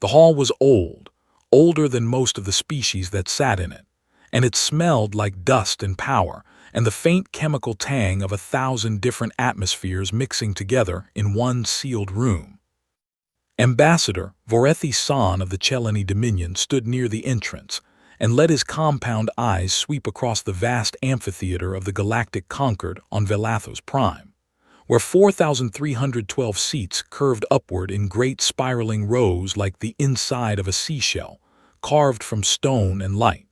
The hall was old, older than most of the species that sat in it, and it smelled like dust and power, and the faint chemical tang of 1,000 different atmospheres mixing together in one sealed room. Ambassador Vorethi San of the Chelani Dominion stood near the entrance and let his compound eyes sweep across the vast amphitheater of the Galactic Concord on Velathos Prime, where 4,312 seats curved upward in great spiraling rows like the inside of a seashell, carved from stone and light.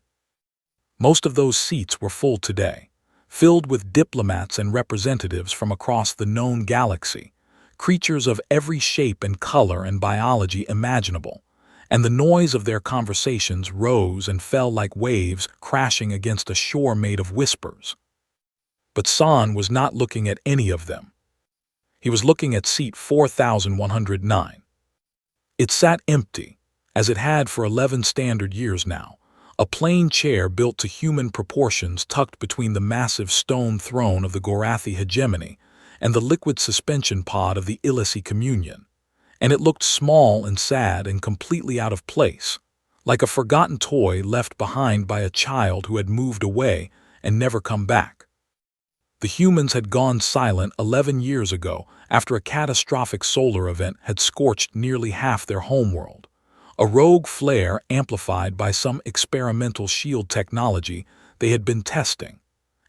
Most of those seats were full today, filled with diplomats and representatives from across the known galaxy, creatures of every shape and color and biology imaginable, and the noise of their conversations rose and fell like waves crashing against a shore made of whispers. But San was not looking at any of them. He was looking at seat 4109. It sat empty, as it had for 11 standard years now, a plain chair built to human proportions tucked between the massive stone throne of the Gorathi hegemony and the liquid suspension pod of the Illici communion, and it looked small and sad and completely out of place, like a forgotten toy left behind by a child who had moved away and never come back. The humans had gone silent 11 years ago after a catastrophic solar event had scorched nearly half their homeworld, a rogue flare amplified by some experimental shield technology they had been testing,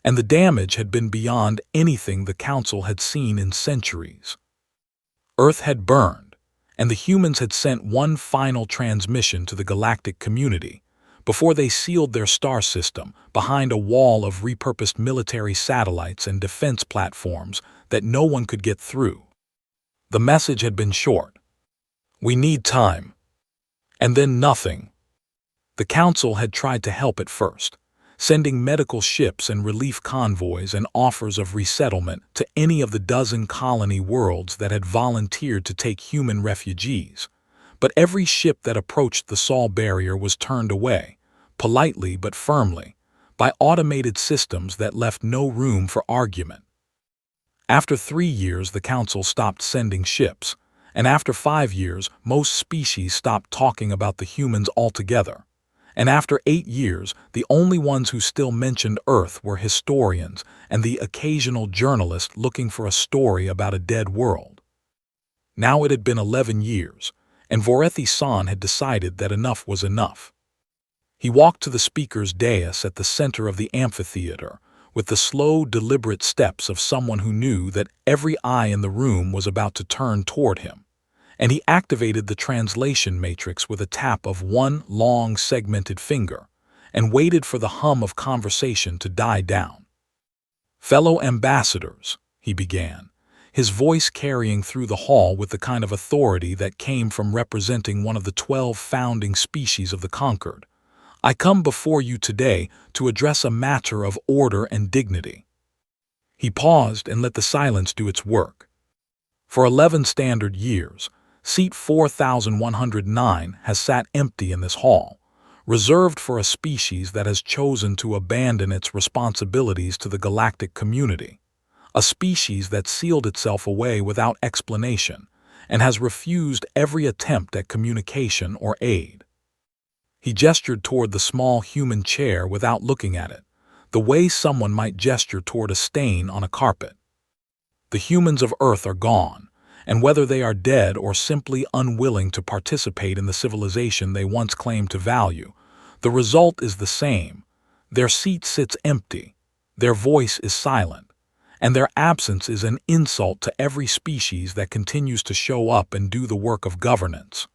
and the damage had been beyond anything the Council had seen in centuries. Earth had burned, and the humans had sent one final transmission to the galactic community before they sealed their star system behind a wall of repurposed military satellites and defense platforms that no one could get through. The message had been short. We need time. And then nothing. The Council had tried to help at first, sending medical ships and relief convoys and offers of resettlement to any of the dozen colony worlds that had volunteered to take human refugees. But every ship that approached the Sol barrier was turned away, politely but firmly, by automated systems that left no room for argument. After 3 years, the Council stopped sending ships, and after 5 years, most species stopped talking about the humans altogether. And after 8 years, the only ones who still mentioned Earth were historians and the occasional journalist looking for a story about a dead world. Now it had been 11 years, and Vorethi San had decided that enough was enough. He walked to the speaker's dais at the center of the amphitheater with the slow, deliberate steps of someone who knew that every eye in the room was about to turn toward him, and he activated the translation matrix with a tap of one long, segmented finger and waited for the hum of conversation to die down. "Fellow ambassadors," he began, his voice carrying through the hall with the kind of authority that came from representing one of the 12 founding species of the Concord, "I come before you today to address a matter of order and dignity." He paused and let the silence do its work. For 11 standard years, seat 4109 has sat empty in this hall, reserved for a species that has chosen to abandon its responsibilities to the galactic community, a species that sealed itself away without explanation and has refused every attempt at communication or aid. He gestured toward the small human chair without looking at it, the way someone might gesture toward a stain on a carpet. The humans of Earth are gone, and whether they are dead or simply unwilling to participate in the civilization they once claimed to value, the result is the same. Their seat sits empty, their voice is silent, and their absence is an insult to every species that continues to show up and do the work of governance.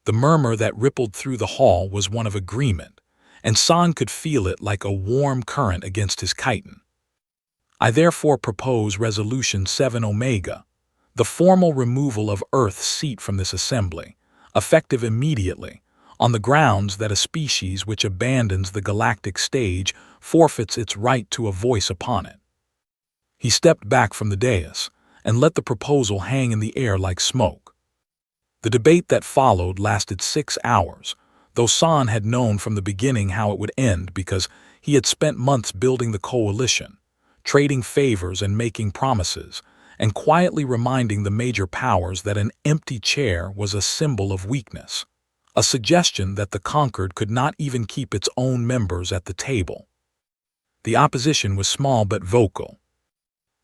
The murmur that rippled through the hall was one of agreement, and San could feel it like a warm current against his chitin. "I therefore propose Resolution 7 Omega, the formal removal of Earth's seat from this assembly, effective immediately, on the grounds that a species which abandons the galactic stage forfeits its right to a voice upon it." He stepped back from the dais and let the proposal hang in the air like smoke. The debate that followed lasted 6 hours, though San had known from the beginning how it would end because he had spent months building the coalition, trading favors and making promises, and quietly reminding the major powers that an empty chair was a symbol of weakness. a suggestion that the conquered could not even keep its own members at the table. The opposition was small but vocal.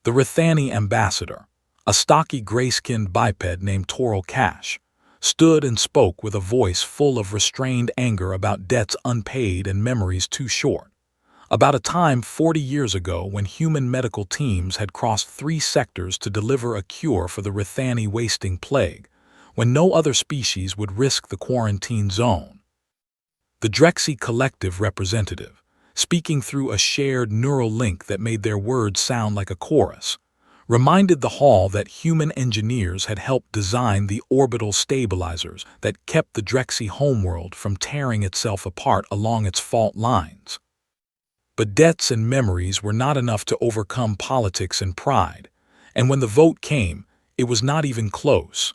The Rithani ambassador, a stocky gray-skinned biped named Toral Cash, stood and spoke with a voice full of restrained anger about debts unpaid and memories too short. About a time 40 years ago when human medical teams had crossed 3 sectors to deliver a cure for the Rithani wasting plague, when no other species would risk the quarantine zone. The Drexy collective representative, speaking through a shared neural link that made their words sound like a chorus, reminded the hall that human engineers had helped design the orbital stabilizers that kept the Drexy homeworld from tearing itself apart along its fault lines. But debts and memories were not enough to overcome politics and pride, and when the vote came, it was not even close.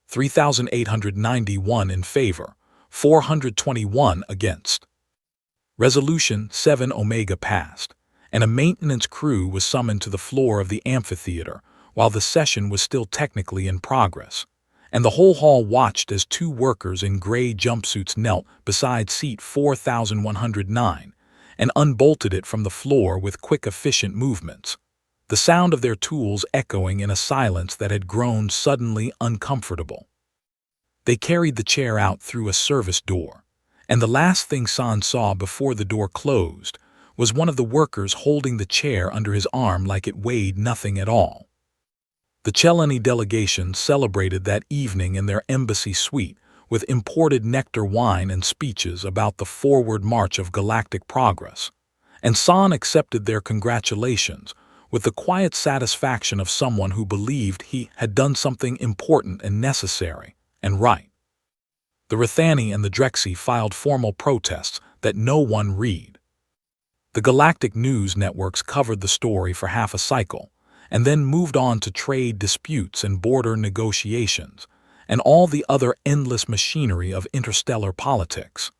3,891 in favor, 421 against. Resolution 7 Omega passed, and a maintenance crew was summoned to the floor of the amphitheater while the session was still technically in progress, and the whole hall watched as 2 workers in gray jumpsuits knelt beside seat 4109 and unbolted it from the floor with quick, efficient movements, the sound of their tools echoing in a silence that had grown suddenly uncomfortable. They carried the chair out through a service door, and the last thing San saw before the door closed was one of the workers holding the chair under his arm like it weighed nothing at all. The Chelani delegation celebrated that evening in their embassy suite with imported nectar wine and speeches about the forward march of galactic progress, and San accepted their congratulations with the quiet satisfaction of someone who believed he had done something important and necessary and right. The Rithani and the Drexy filed formal protests that no one read. The galactic news networks covered the story for half a cycle, and then moved on to trade disputes and border negotiations, and all the other endless machinery of interstellar politics.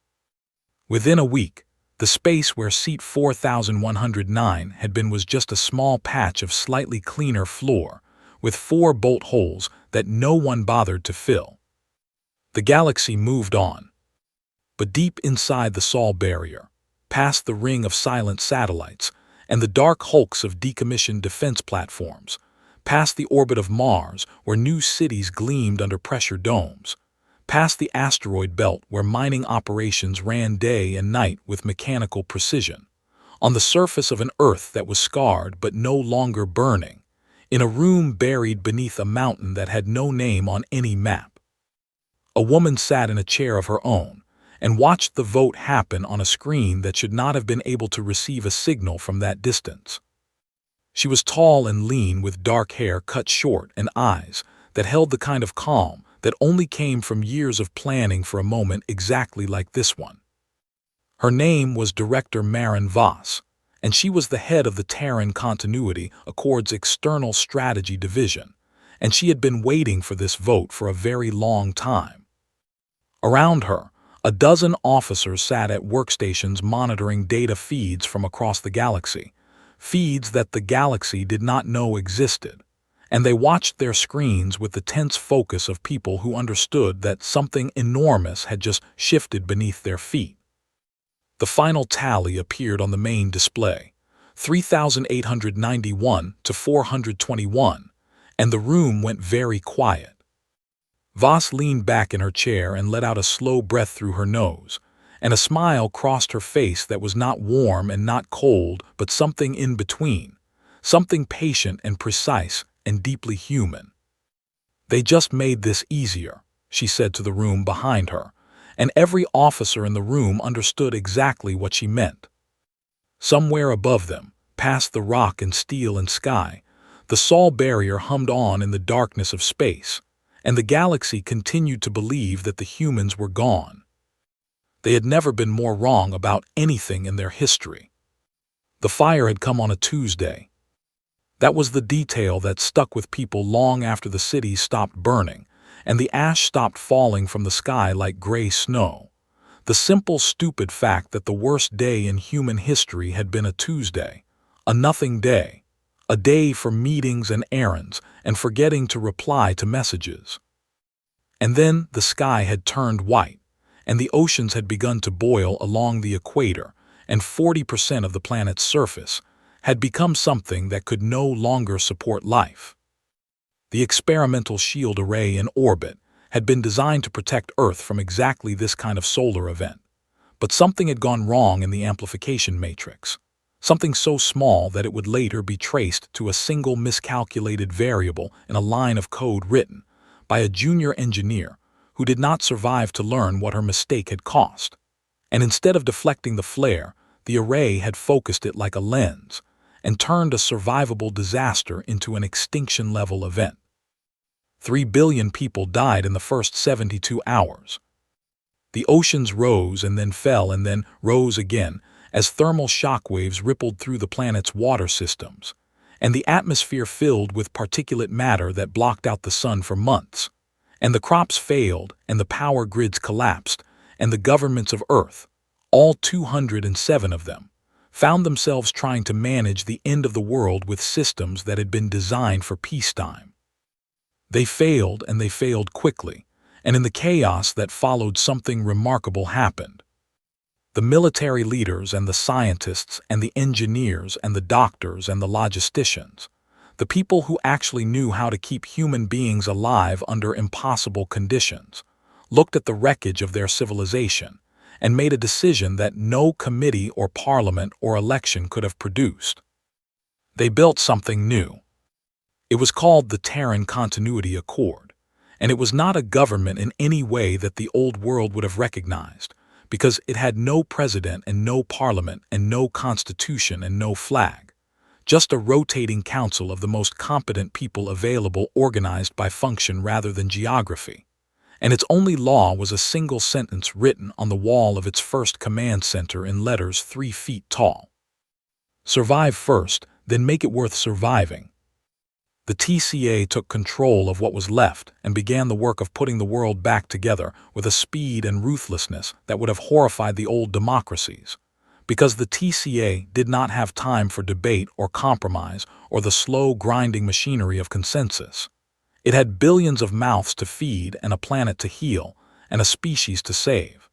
Within a week, the space where seat 4109 had been was just a small patch of slightly cleaner floor, with 4 bolt holes that no one bothered to fill. The galaxy moved on. But deep inside the Sol barrier, past the ring of silent satellites and the dark hulks of decommissioned defense platforms, past the orbit of Mars where new cities gleamed under pressure domes, past the asteroid belt where mining operations ran day and night with mechanical precision, on the surface of an Earth that was scarred but no longer burning, in a room buried beneath a mountain that had no name on any map. A woman sat in a chair of her own and watched the vote happen on a screen that should not have been able to receive a signal from that distance. She was tall and lean with dark hair cut short and eyes that held the kind of calm that only came from years of planning for a moment exactly like this one. Her name was Director Marin Voss, and she was the head of the Terran Continuity Accord's External Strategy Division, and she had been waiting for this vote for a very long time. Around her, a dozen officers sat at workstations monitoring data feeds from across the galaxy, feeds that the galaxy did not know existed, and they watched their screens with the tense focus of people who understood that something enormous had just shifted beneath their feet. The final tally appeared on the main display, 3,891 to 421, and the room went very quiet. Voss leaned back in her chair and let out a slow breath through her nose, and a smile crossed her face that was not warm and not cold, but something in between, something patient and precise and deeply human. "They just made this easier," she said to the room behind her, and every officer in the room understood exactly what she meant. Somewhere above them, past the rock and steel and sky, the Sol barrier hummed on in the darkness of space, and the galaxy continued to believe that the humans were gone. They had never been more wrong about anything in their history. The fire had come on a Tuesday. That was the detail that stuck with people long after the city stopped burning, and the ash stopped falling from the sky like gray snow. The simple, stupid fact that the worst day in human history had been a Tuesday, a nothing day, a day for meetings and errands and forgetting to reply to messages. And then the sky had turned white. and the oceans had begun to boil along the equator, and 40% of the planet's surface had become something that could no longer support life. The experimental shield array in orbit had been designed to protect Earth from exactly this kind of solar event. But something had gone wrong in the amplification matrix, something so small that it would later be traced to a single miscalculated variable in a line of code written by a junior engineer who did not survive to learn what her mistake had cost. And instead of deflecting the flare, the array had focused it like a lens and turned a survivable disaster into an extinction-level event. 3 billion people died in the first 72 hours. The oceans rose and then fell and then rose again as thermal shock waves rippled through the planet's water systems, and the atmosphere filled with particulate matter that blocked out the sun for months. And the crops failed, and the power grids collapsed, and the governments of Earth, all 207 of them, found themselves trying to manage the end of the world with systems that had been designed for peacetime. They failed, and they failed quickly, and in the chaos that followed, something remarkable happened. The military leaders and the scientists and the engineers and the doctors and the logisticians, the people who actually knew how to keep human beings alive under impossible conditions, looked at the wreckage of their civilization and made a decision that no committee or parliament or election could have produced. They built something new. It was called the Terran Continuity Accord, and it was not a government in any way that the old world would have recognized, because it had no president and no parliament and no constitution and no flag, just a rotating council of the most competent people available organized by function rather than geography. And its only law was a single sentence written on the wall of its first command center in letters 3 feet tall. Survive first, then make it worth surviving. The TCA took control of what was left and began the work of putting the world back together with a speed and ruthlessness that would have horrified the old democracies, because the TCA did not have time for debate or compromise or the slow grinding machinery of consensus. It had billions of mouths to feed and a planet to heal and a species to save,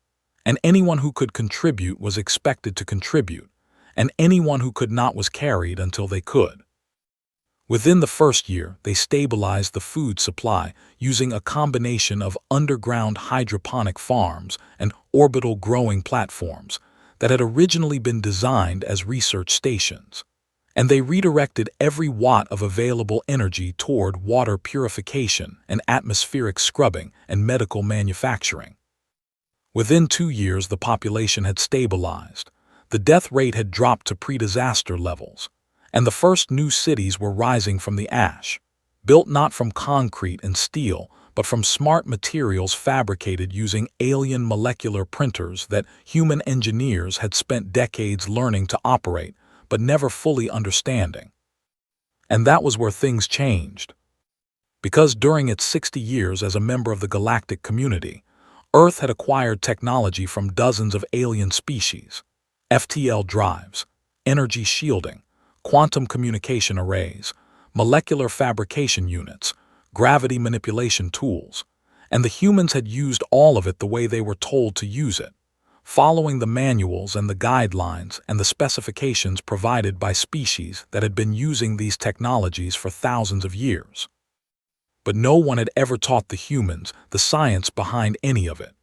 and anyone who could contribute was expected to contribute, and anyone who could not was carried until they could. Within the first year, they stabilized the food supply using a combination of underground hydroponic farms and orbital growing platforms that had originally been designed as research stations. And they redirected every watt of available energy toward water purification and atmospheric scrubbing and medical manufacturing. Within 2 years, the population had stabilized. The death rate had dropped to pre-disaster levels, and the first new cities were rising from the ash, built not from concrete and steel, but from smart materials fabricated using alien molecular printers that human engineers had spent decades learning to operate, but never fully understanding. And that was where things changed. Because during its 60 years as a member of the galactic community, Earth had acquired technology from dozens of alien species: FTL drives, energy shielding, quantum communication arrays, molecular fabrication units, gravity manipulation tools, and the humans had used all of it the way they were told to use it, following the manuals and the guidelines and the specifications provided by species that had been using these technologies for thousands of years. But no one had ever taught the humans the science behind any of it.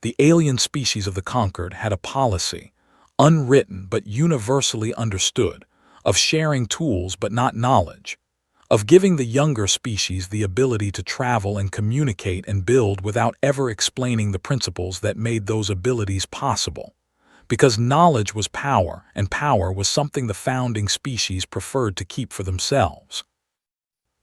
The alien species of the conquered had a policy, unwritten but universally understood, of sharing tools but not knowledge, of giving the younger species the ability to travel and communicate and build without ever explaining the principles that made those abilities possible, because knowledge was power, and power was something the founding species preferred to keep for themselves.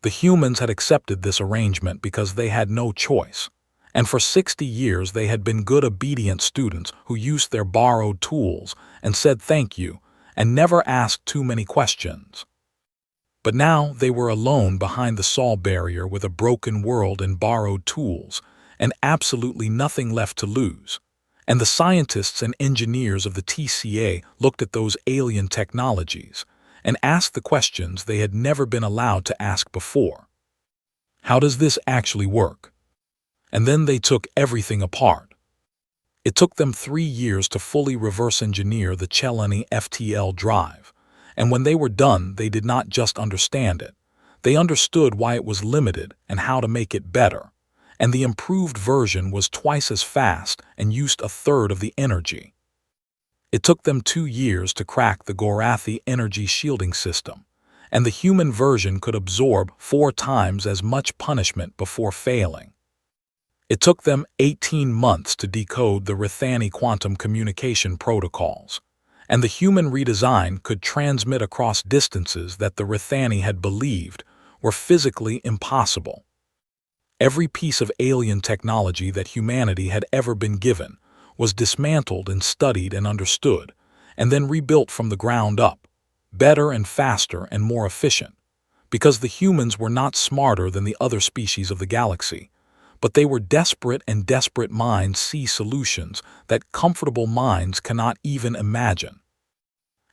The humans had accepted this arrangement because they had no choice, and for 60 years they had been good, obedient students who used their borrowed tools and said thank you and never asked too many questions. But now they were alone behind the Sol barrier with a broken world and borrowed tools, and absolutely nothing left to lose. And the scientists and engineers of the TCA looked at those alien technologies and asked the questions they had never been allowed to ask before. How does this actually work? And then they took everything apart. It took them 3 years to fully reverse engineer the Chelany FTL drive, and when they were done, they did not just understand it. They understood why it was limited and how to make it better, and the improved version was twice as fast and used a third of the energy. It took them 2 years to crack the Gorathi energy shielding system, and the human version could absorb 4 times as much punishment before failing. It took them 18 months to decode the Rithani quantum communication protocols, and the human redesign could transmit across distances that the Rithani had believed were physically impossible. Every piece of alien technology that humanity had ever been given was dismantled and studied and understood, and then rebuilt from the ground up, better and faster and more efficient, because the humans were not smarter than the other species of the galaxy, but they were desperate, and desperate minds see solutions that comfortable minds cannot even imagine.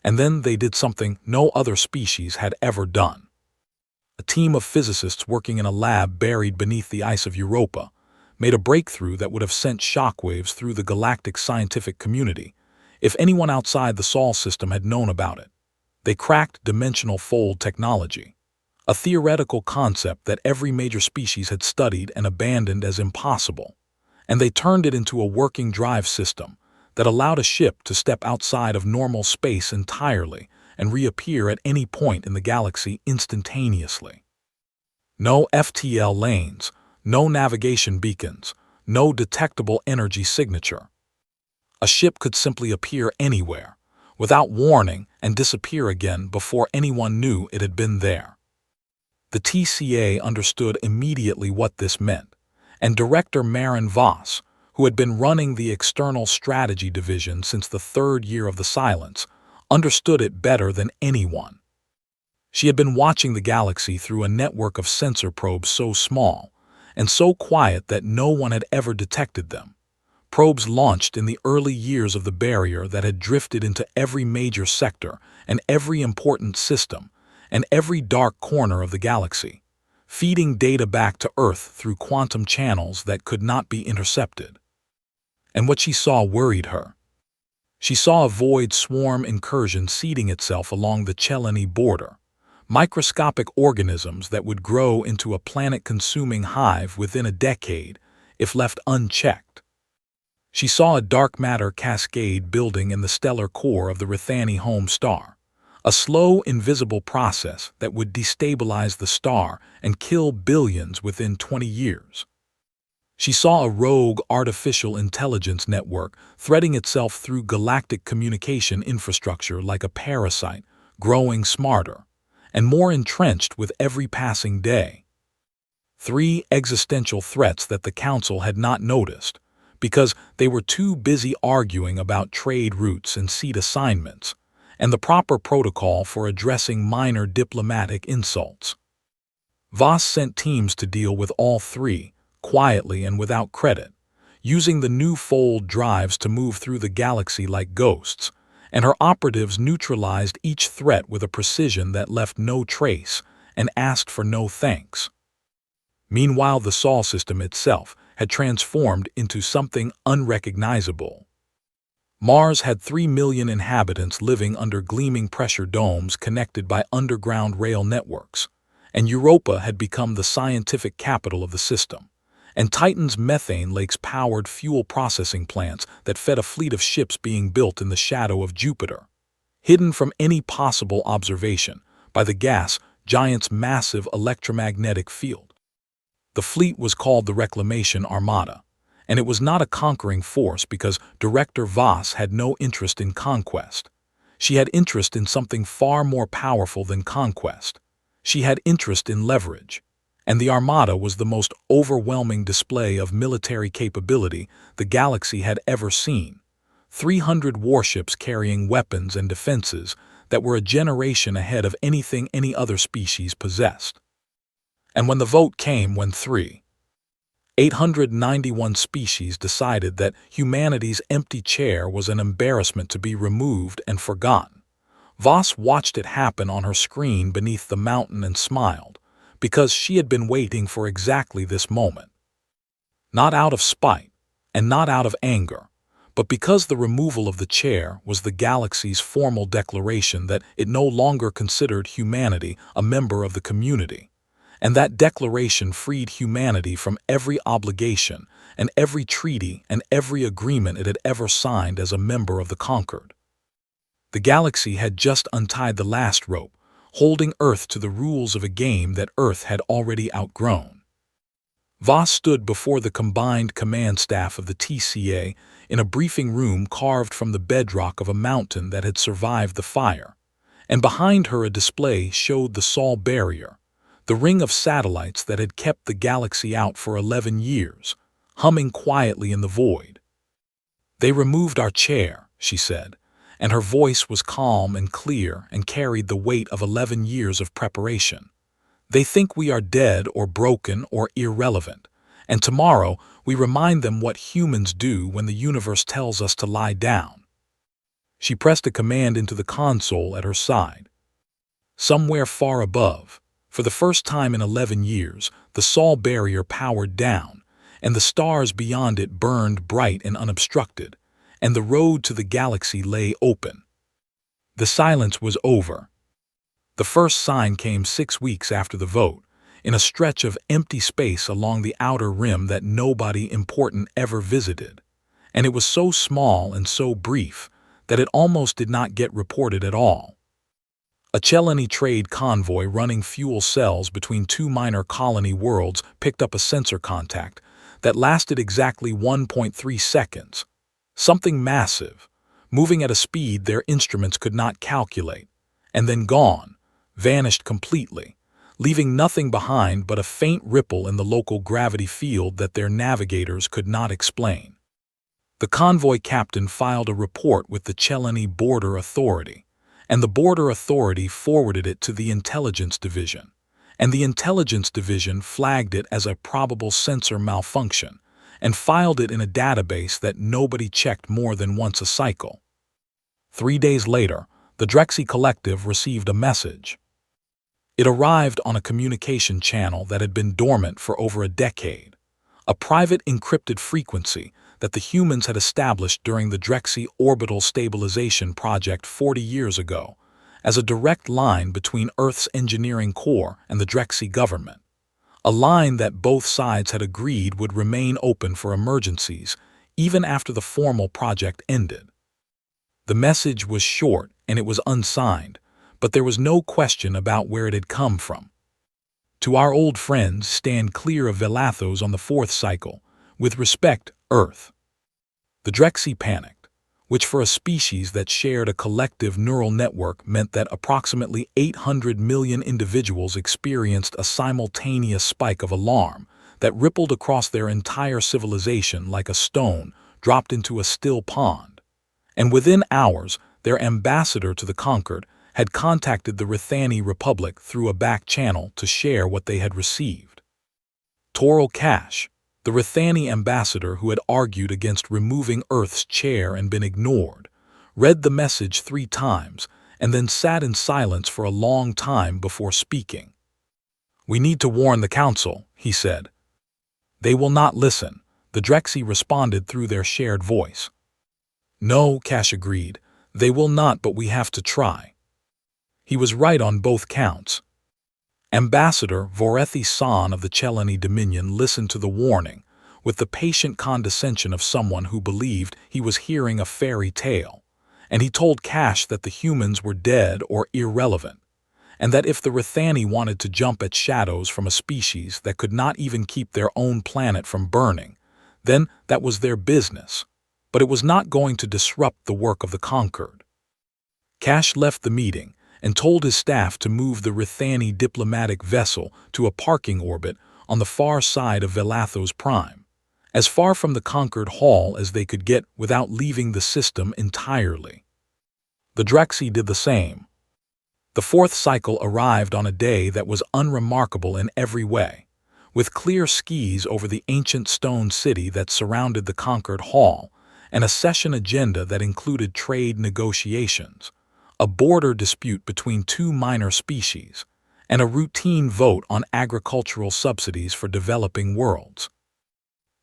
And then they did something no other species had ever done. A team of physicists working in a lab buried beneath the ice of Europa made a breakthrough that would have sent shockwaves through the galactic scientific community if anyone outside the Sol system had known about it. They cracked dimensional fold technology, a theoretical concept that every major species had studied and abandoned as impossible, and they turned it into a working drive system that allowed a ship to step outside of normal space entirely and reappear at any point in the galaxy instantaneously. No FTL lanes, no navigation beacons, no detectable energy signature. A ship could simply appear anywhere, without warning, and disappear again before anyone knew it had been there. The TCA understood immediately what this meant, and Director Maren Voss, who had been running the External Strategy Division since the 3rd year of the Silence, understood it better than anyone. She had been watching the galaxy through a network of sensor probes so small and so quiet that no one had ever detected them. Probes launched in the early years of the barrier that had drifted into every major sector and every important system and every dark corner of the galaxy, feeding data back to Earth through quantum channels that could not be intercepted. And what she saw worried her. She saw a void swarm incursion seeding itself along the Chelany border, microscopic organisms that would grow into a planet-consuming hive within a decade if left unchecked. She saw a dark matter cascade building in the stellar core of the Rithani home star, a slow, invisible process that would destabilize the star and kill billions within 20 years. She saw a rogue artificial intelligence network threading itself through galactic communication infrastructure like a parasite, growing smarter and more entrenched with every passing day. 3 existential threats that the Council had not noticed, because they were too busy arguing about trade routes and seat assignments, and the proper protocol for addressing minor diplomatic insults. Voss sent teams to deal with all 3, quietly and without credit, using the new fold drives to move through the galaxy like ghosts, and her operatives neutralized each threat with a precision that left no trace and asked for no thanks. Meanwhile, the Sol system itself had transformed into something unrecognizable. Mars had 3 million inhabitants living under gleaming pressure domes connected by underground rail networks, and Europa had become the scientific capital of the system, and Titan's methane lakes powered fuel processing plants that fed a fleet of ships being built in the shadow of Jupiter, hidden from any possible observation by the gas giant's massive electromagnetic field. The fleet was called the Reclamation Armada, and it was not a conquering force because Director Voss had no interest in conquest. She had interest in something far more powerful than conquest. She had interest in leverage, and the Armada was the most overwhelming display of military capability the galaxy had ever seen. 300 warships carrying weapons and defenses that were a generation ahead of anything any other species possessed. And when the vote came, when 891 species decided that humanity's empty chair was an embarrassment to be removed and forgotten, Voss watched it happen on her screen beneath the mountain and smiled, because she had been waiting for exactly this moment. Not out of spite, and not out of anger, But because the removal of the chair was the galaxy's formal declaration that it no longer considered humanity a member of the community, and that declaration freed humanity from every obligation and every treaty and every agreement it had ever signed as a member of the conquered. The galaxy had just untied the last rope, holding Earth to the rules of a game that Earth had already outgrown. Voss stood before the combined command staff of the TCA in a briefing room carved from the bedrock of a mountain that had survived the fire, and behind her a display showed the Sol barrier, the ring of satellites that had kept the galaxy out for 11 years, humming quietly in the void. "They removed our chair," she said, and her voice was calm and clear and carried the weight of 11 years of preparation. "They think we are dead or broken or irrelevant, and tomorrow we remind them what humans do when the universe tells us to lie down." She pressed a command into the console at her side. Somewhere far above, for the first time in 11 years, the Sol barrier powered down, and the stars beyond it burned bright and unobstructed, and the road to the galaxy lay open. The silence was over. The first sign came 6 weeks after the vote, in a stretch of empty space along the outer rim that nobody important ever visited, and it was so small and so brief that it almost did not get reported at all. A Chelani trade convoy running fuel cells between 2 minor colony worlds picked up a sensor contact that lasted exactly 1.3 seconds, something massive, moving at a speed their instruments could not calculate, and then gone, vanished completely, leaving nothing behind but a faint ripple in the local gravity field that their navigators could not explain. The convoy captain filed a report with the Chelani Border Authority, and the Border Authority forwarded it to the Intelligence Division, and the Intelligence Division flagged it as a probable sensor malfunction and filed it in a database that nobody checked more than once a cycle. 3 days later, the Drexy Collective received a message. It arrived on a communication channel that had been dormant for over a decade, a private encrypted frequency that the humans had established during the Drexy Orbital Stabilization Project 40 years ago, as a direct line between Earth's engineering core and the Drexy government, a line that both sides had agreed would remain open for emergencies even after the formal project ended. The message was short and it was unsigned, but there was no question about where it had come from. "To our old friends, stand clear of Velathos on the 4th cycle. With respect, Earth." The Drexy panicked, which for a species that shared a collective neural network meant that approximately 800 million individuals experienced a simultaneous spike of alarm that rippled across their entire civilization like a stone dropped into a still pond. And within hours, their ambassador to the conquered had contacted the Rithani Republic through a back channel to share what they had received. Toral Cash, the Rithani ambassador who had argued against removing Earth's chair and been ignored, read the message 3 times and then sat in silence for a long time before speaking. "We need to warn the Council," he said. "They will not listen," the Drexy responded through their shared voice. "No," Cash agreed, "they will not, but we have to try." He was right on both counts. Ambassador Vorethi San of the Chelani Dominion listened to the warning with the patient condescension of someone who believed he was hearing a fairy tale, and he told Cash that the humans were dead or irrelevant, and that if the Rithani wanted to jump at shadows from a species that could not even keep their own planet from burning, then that was their business, but it was not going to disrupt the work of the conquered. Cash left the meeting and told his staff to move the Rithani diplomatic vessel to a parking orbit on the far side of Velathos Prime, as far from the conquered hall as they could get without leaving the system entirely. The Drexy did the same. The 4th cycle arrived on a day that was unremarkable in every way, with clear skies over the ancient stone city that surrounded the conquered hall, and a session agenda that included trade negotiations, a border dispute between 2 minor species, and a routine vote on agricultural subsidies for developing worlds.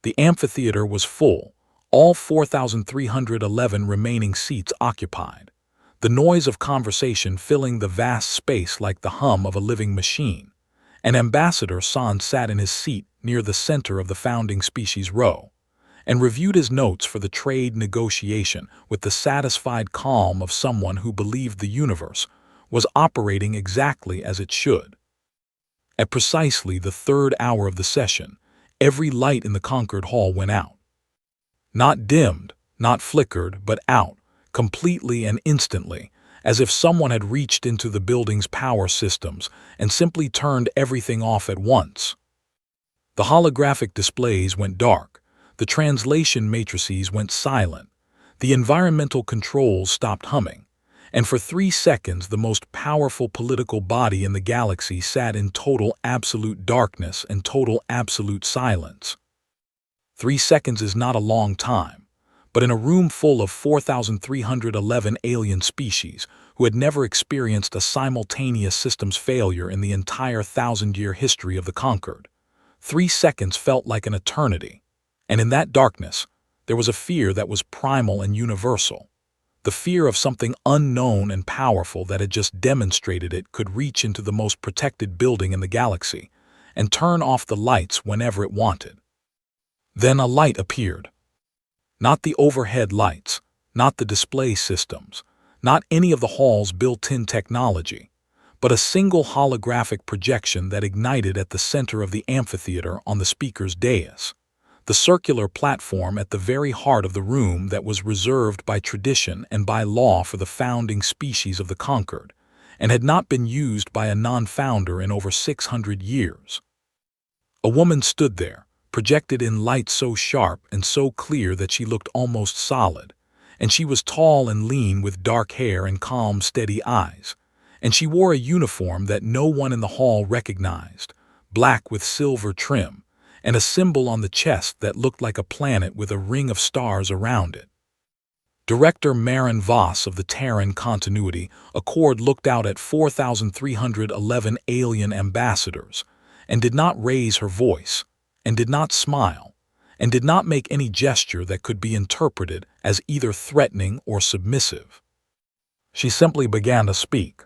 The amphitheater was full, all 4,311 remaining seats occupied, the noise of conversation filling the vast space like the hum of a living machine. And Ambassador San sat in his seat near the center of the founding species row, and reviewed his notes for the trade negotiation with the satisfied calm of someone who believed the universe was operating exactly as it should. At precisely the third hour of the session, every light in the conquered hall went out. Not dimmed, not flickered, but out, completely and instantly, as if someone had reached into the building's power systems and simply turned everything off at once. The holographic displays went dark, the translation matrices went silent, the environmental controls stopped humming, and for 3 seconds the most powerful political body in the galaxy sat in total absolute darkness and total absolute silence. 3 seconds is not a long time, but in a room full of 4,311 alien species who had never experienced a simultaneous systems failure in the entire 1,000-year history of the conquered, 3 seconds felt like an eternity. And in that darkness, there was a fear that was primal and universal. The fear of something unknown and powerful that had just demonstrated it could reach into the most protected building in the galaxy and turn off the lights whenever it wanted. Then a light appeared. Not the overhead lights, not the display systems, not any of the hall's built-in technology, but a single holographic projection that ignited at the center of the amphitheater on the speaker's dais, the circular platform at the very heart of the room that was reserved by tradition and by law for the founding species of the conquered, and had not been used by a non-founder in over 600 years. A woman stood there, projected in light so sharp and so clear that she looked almost solid, and she was tall and lean with dark hair and calm, steady eyes, and she wore a uniform that no one in the hall recognized, black with silver trim, and a symbol on the chest that looked like a planet with a ring of stars around it. Director Marin Voss of the Terran Continuity Accord looked out at 4,311 alien ambassadors, and did not raise her voice, and did not smile, and did not make any gesture that could be interpreted as either threatening or submissive. She simply began to speak.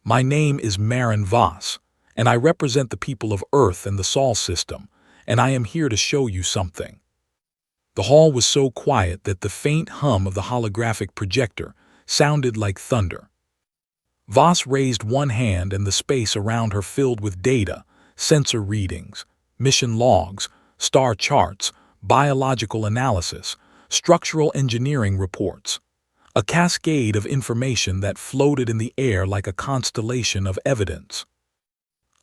"My name is Marin Voss, and I represent the people of Earth and the Sol system, and I am here to show you something." The hall was so quiet that the faint hum of the holographic projector sounded like thunder. Voss raised one hand and the space around her filled with data, sensor readings, mission logs, star charts, biological analysis, structural engineering reports, a cascade of information that floated in the air like a constellation of evidence.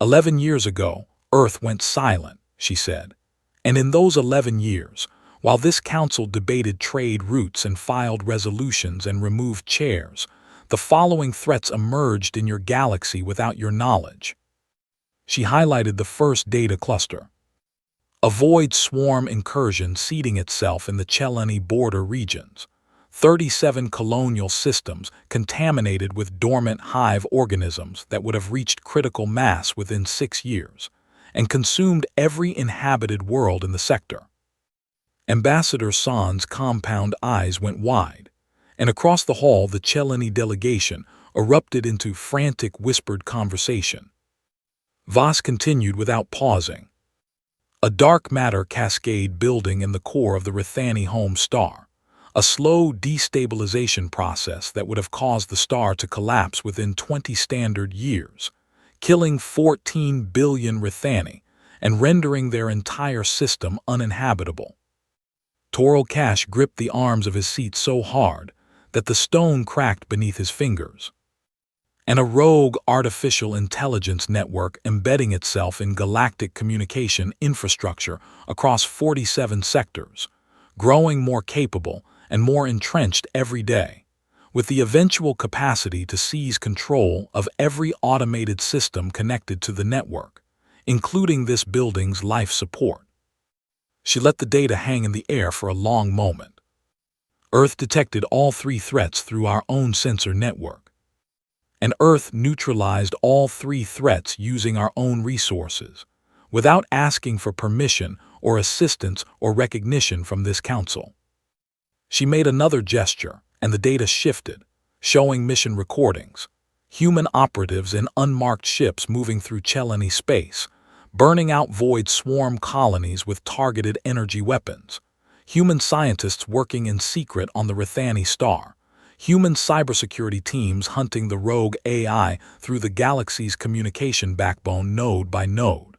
11 years ago, Earth went silent, she said, and in those 11 years, while this council debated trade routes and filed resolutions and removed chairs, the following threats emerged in your galaxy without your knowledge. She highlighted the first data cluster. A void swarm incursion seeding itself in the Chelani border regions. 37 colonial systems contaminated with dormant hive organisms that would have reached critical mass within 6 years, and consumed every inhabited world in the sector. Ambassador San's compound eyes went wide, and across the hall the Chelani delegation erupted into frantic whispered conversation. Voss continued without pausing. A dark matter cascade building in the core of the Rithani home star, a slow destabilization process that would have caused the star to collapse within 20 standard years, killing 14 billion Rithani and rendering their entire system uninhabitable. Toral Cash gripped the arms of his seat so hard that the stone cracked beneath his fingers. And a rogue artificial intelligence network embedding itself in galactic communication infrastructure across 47 sectors, growing more capable and more entrenched every day, with the eventual capacity to seize control of every automated system connected to the network, including this building's life support. She let the data hang in the air for a long moment. Earth detected all 3 threats through our own sensor network, and Earth neutralized all 3 threats using our own resources, without asking for permission or assistance or recognition from this council. She made another gesture, and the data shifted, showing mission recordings. Human operatives in unmarked ships moving through Chelony space, burning out void swarm colonies with targeted energy weapons. Human scientists working in secret on the Rithani star. Human cybersecurity teams hunting the rogue AI through the galaxy's communication backbone node by node.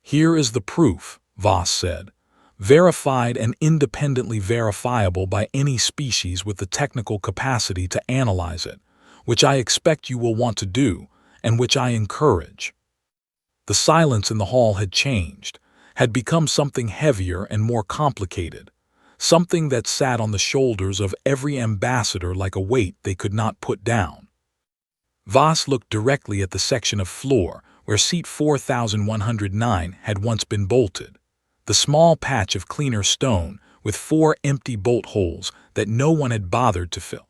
Here is the proof, Voss said. Verified and independently verifiable by any species with the technical capacity to analyze it, which I expect you will want to do, and which I encourage. The silence in the hall had changed, had become something heavier and more complicated, something that sat on the shoulders of every ambassador like a weight they could not put down. Voss looked directly at the section of floor where seat 4109 had once been bolted, the small patch of cleaner stone with 4 empty bolt holes that no one had bothered to fill.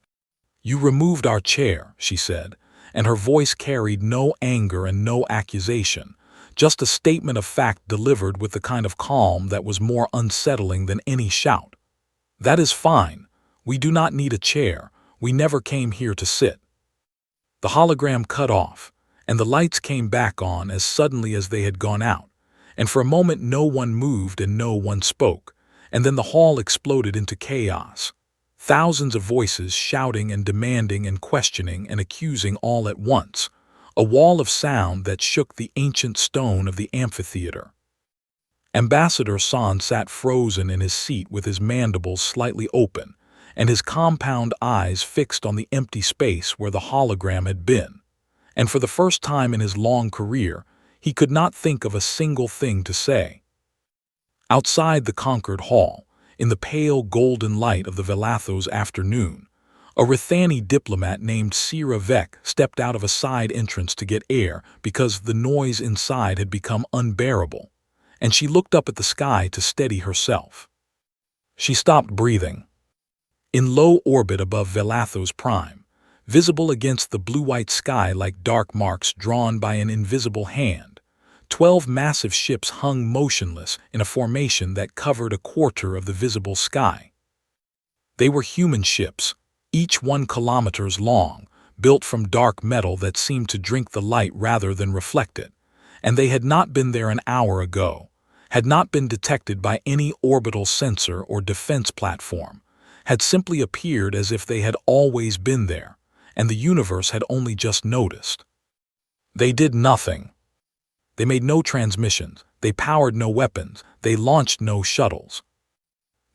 "You removed our chair," she said, and her voice carried no anger and no accusation, just a statement of fact delivered with the kind of calm that was more unsettling than any shout. "That is fine. We do not need a chair. We never came here to sit." The hologram cut off, and the lights came back on as suddenly as they had gone out, and for a moment no one moved and no one spoke, and then the hall exploded into chaos. Thousands of voices shouting and demanding and questioning and accusing all at once, a wall of sound that shook the ancient stone of the amphitheater. Ambassador San sat frozen in his seat with his mandibles slightly open, and his compound eyes fixed on the empty space where the hologram had been. And for the first time in his long career, he could not think of a single thing to say. Outside the conquered hall, in the pale golden light of the Velathos afternoon, a Rithani diplomat named Sira Vek stepped out of a side entrance to get air because the noise inside had become unbearable, and she looked up at the sky to steady herself. She stopped breathing. In low orbit above Velathos Prime, visible against the blue-white sky like dark marks drawn by an invisible hand, 12 massive ships hung motionless in a formation that covered a quarter of the visible sky. They were human ships, each 1 kilometer long, built from dark metal that seemed to drink the light rather than reflect it, and they had not been there an hour ago, had not been detected by any orbital sensor or defense platform, had simply appeared as if they had always been there, and the universe had only just noticed. They did nothing. They made no transmissions, they powered no weapons, they launched no shuttles.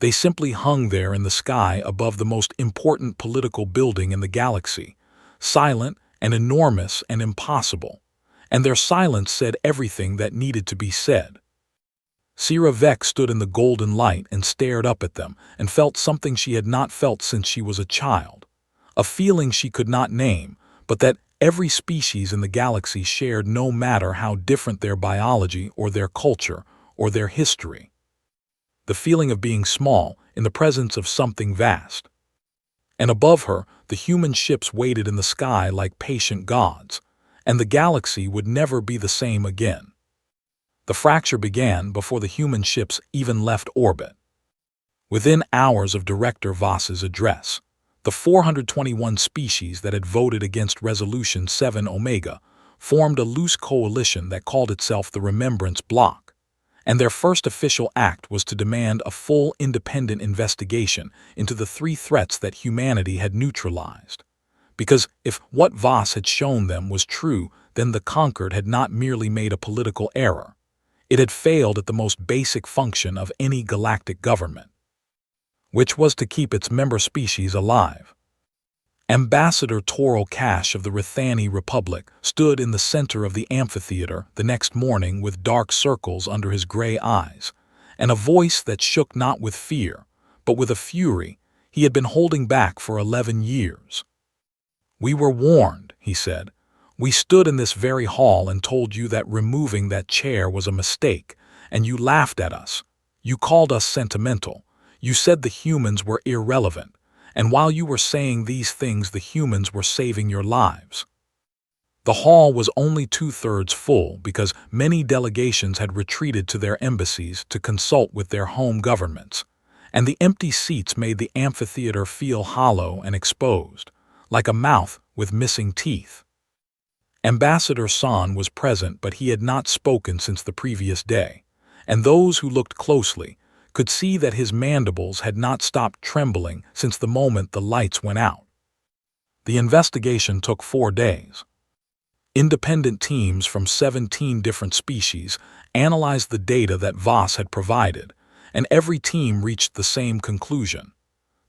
They simply hung there in the sky above the most important political building in the galaxy, silent and enormous and impossible, and their silence said everything that needed to be said. Sira Vek stood in the golden light and stared up at them and felt something she had not felt since she was a child, a feeling she could not name, but that every species in the galaxy shared no matter how different their biology or their culture or their history. The feeling of being small in the presence of something vast. And above her, the human ships waited in the sky like patient gods, and the galaxy would never be the same again. The fracture began before the human ships even left orbit. Within hours of Director Voss's address, the 421 species that had voted against Resolution 7 Omega formed a loose coalition that called itself the Remembrance Bloc, and their first official act was to demand a full independent investigation into the 3 threats that humanity had neutralized. Because if what Voss had shown them was true, then the Conquered had not merely made a political error. It had failed at the most basic function of any galactic government, which was to keep its member species alive. Ambassador Toral Cash of the Rithani Republic stood in the center of the amphitheater the next morning with dark circles under his gray eyes, and a voice that shook not with fear, but with a fury he had been holding back for 11 years. "We were warned," he said. "We stood in this very hall and told you that removing that chair was a mistake, and you laughed at us. You called us sentimental. You said the humans were irrelevant, and while you were saying these things, the humans were saving your lives." The hall was only 2/3 full because many delegations had retreated to their embassies to consult with their home governments, and the empty seats made the amphitheater feel hollow and exposed, like a mouth with missing teeth. Ambassador San was present, but he had not spoken since the previous day, and those who looked closely could see that his mandibles had not stopped trembling since the moment the lights went out. The investigation took 4 days. Independent teams from 17 different species analyzed the data that Voss had provided, and every team reached the same conclusion.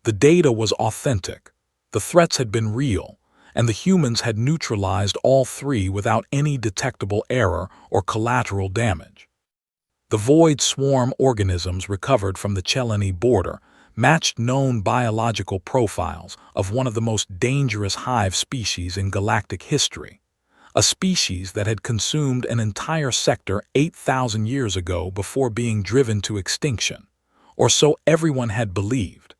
The data was authentic, the threats had been real, and the humans had neutralized all 3 without any detectable error or collateral damage. The void swarm organisms recovered from the Chelani border matched known biological profiles of one of the most dangerous hive species in galactic history, a species that had consumed an entire sector 8,000 years ago before being driven to extinction, or so everyone had believed.